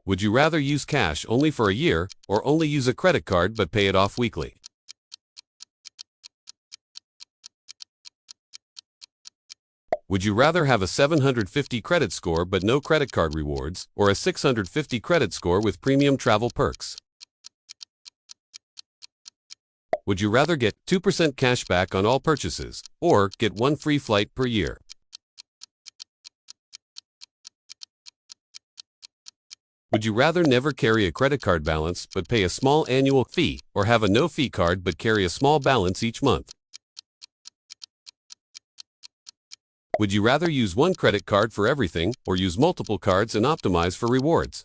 Would you rather use cash only for a year, or only use a credit card but pay it off weekly? Would you rather have a 750 credit score but no credit card rewards, or a 650 credit score with premium travel perks? Would you rather get 2% cash back on all purchases, or get one free flight per year? Would you rather never carry a credit card balance but pay a small annual fee, or have a no-fee card but carry a small balance each month? Would you rather use one credit card for everything, or use multiple cards and optimize for rewards?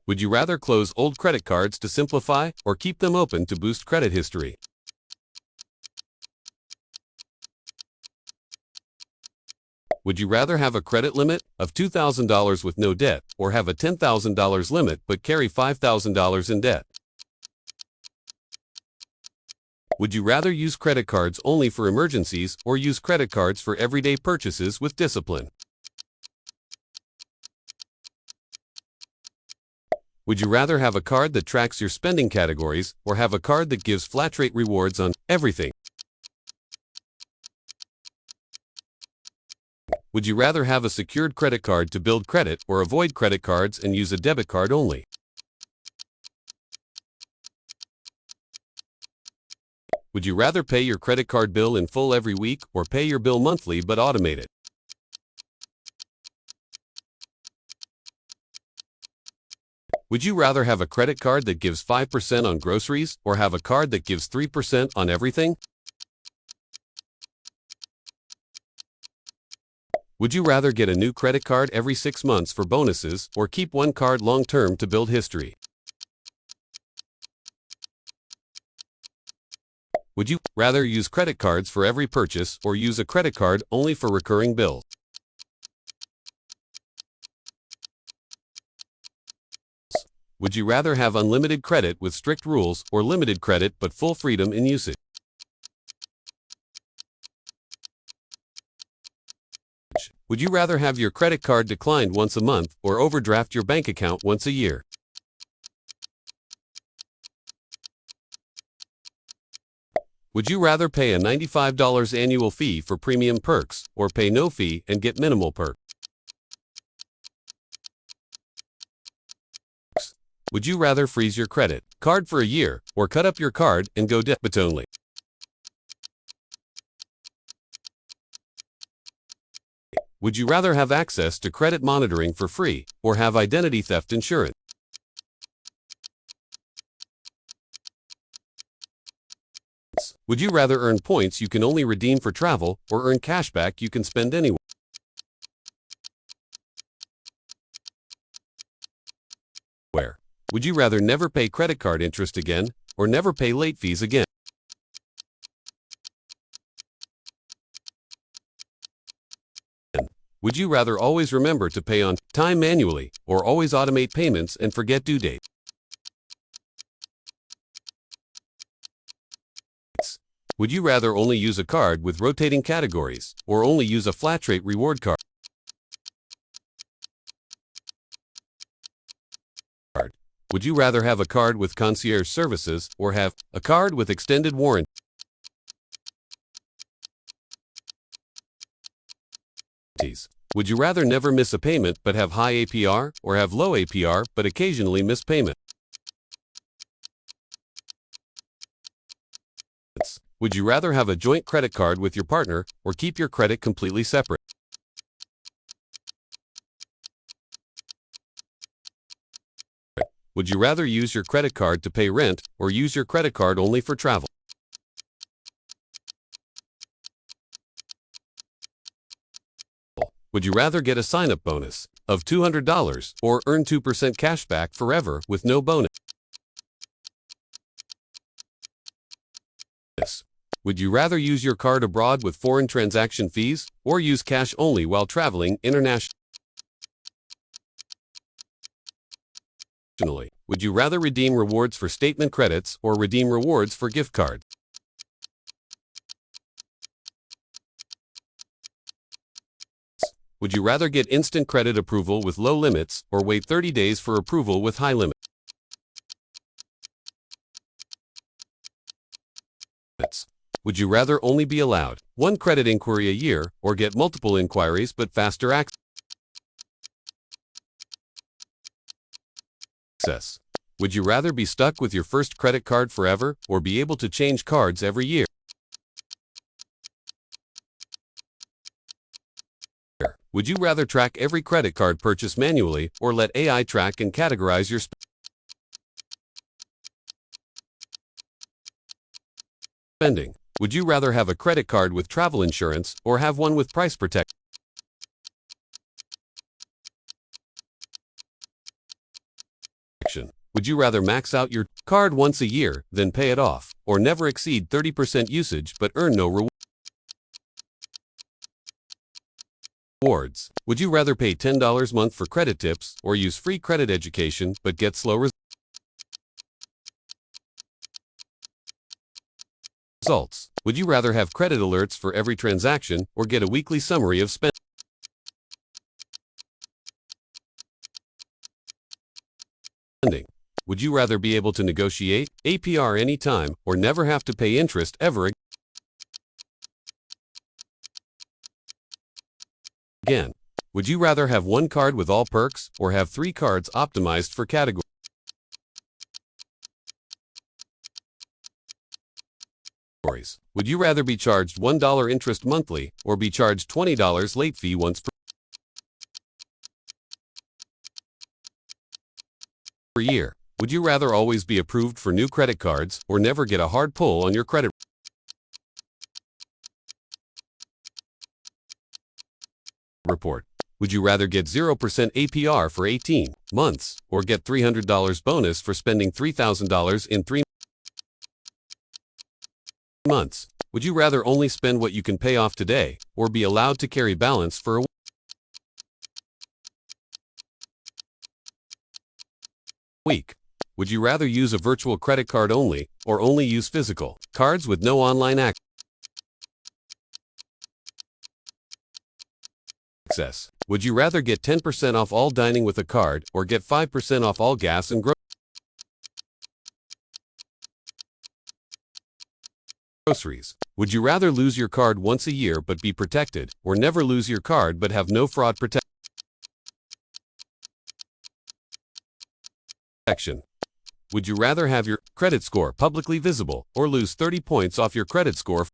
Would you rather close old credit cards to simplify, or keep them open to boost credit history? Would you rather have a credit limit of $2,000 with no debt, or have a $10,000 limit but carry $5,000 in debt? Would you rather use credit cards only for emergencies, or use credit cards for everyday purchases with discipline? Would you rather have a card that tracks your spending categories, or have a card that gives flat-rate rewards on everything? Would you rather have a secured credit card to build credit, or avoid credit cards and use a debit card only? Would you rather pay your credit card bill in full every week, or pay your bill monthly but automate it? Would you rather have a credit card that gives 5% on groceries, or have a card that gives 3% on everything? Would you rather get a new credit card every 6 months for bonuses, or keep one card long-term to build history? Would you rather use credit cards for every purchase, or use a credit card only for recurring bills? Would you rather have unlimited credit with strict rules, or limited credit but full freedom in usage? Would you rather have your credit card declined once a month, or overdraft your bank account once a year? Would you rather pay a $95 annual fee for premium perks, or pay no fee and get minimal perks? Would you rather freeze your credit card for a year, or cut up your card and go debit only? Would you rather have access to credit monitoring for free, or have identity theft insurance? Would you rather earn points you can only redeem for travel, or earn cashback you can spend anywhere? Would you rather never pay credit card interest again, or never pay late fees again? Would you rather always remember to pay on time manually, or always automate payments and forget due date? Would you rather only use a card with rotating categories, or only use a flat-rate reward card? Would you rather have a card with concierge services, or have a card with extended warranty? Would you rather never miss a payment but have high APR, or have low APR but occasionally miss payment? Would you rather have a joint credit card with your partner, or keep your credit completely separate? Would you rather use your credit card to pay rent, or use your credit card only for travel? Would you rather get a sign-up bonus of $200, or earn 2% cash back forever with no bonus? Would you rather use your card abroad with foreign transaction fees, or use cash only while traveling internationally? Would you rather redeem rewards for statement credits, or redeem rewards for gift cards? Would you rather get instant credit approval with low limits or wait 30 days for approval with high limits? Would you rather only be allowed one credit inquiry a year or get multiple inquiries but faster access? Would you rather be stuck with your first credit card forever or be able to change cards every year? Would you rather track every credit card purchase manually or let AI track and categorize your spending? Would you rather have a credit card with travel insurance or have one with price protection? Would you rather max out your card once a year, then pay it off, or never exceed 30% usage but earn no rewards? Would you rather pay $10 a month for credit tips or use free credit education but get slow results? Would you rather have credit alerts for every transaction or get a weekly summary of spending? Would you rather be able to negotiate APR anytime or never have to pay interest ever again? Would you rather have one card with all perks or have 3 cards optimized for categories? Would you rather be charged $1 interest monthly or be charged $20 late fee once per year? Would you rather always be approved for new credit cards or never get a hard pull on your credit report? Would you rather get 0% APR for 18 months or get $300 bonus for spending $3,000 in 3 months? Would you rather only spend what you can pay off today or be allowed to carry balance for a week? Would you rather use a virtual credit card only or only use physical cards with no online access? Would you rather get 10% off all dining with a card or get 5% off all gas and groceries? Would you rather lose your card once a year but be protected or never lose your card but have no fraud protection? Would you rather have your credit score publicly visible or lose 30 points off your credit score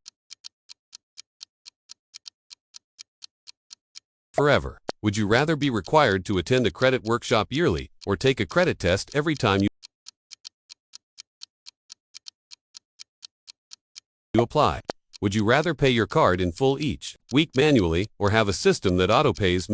forever? Would you rather be required to attend a credit workshop yearly or take a credit test every time you apply? Would you rather pay your card in full each week manually or have a system that auto-pays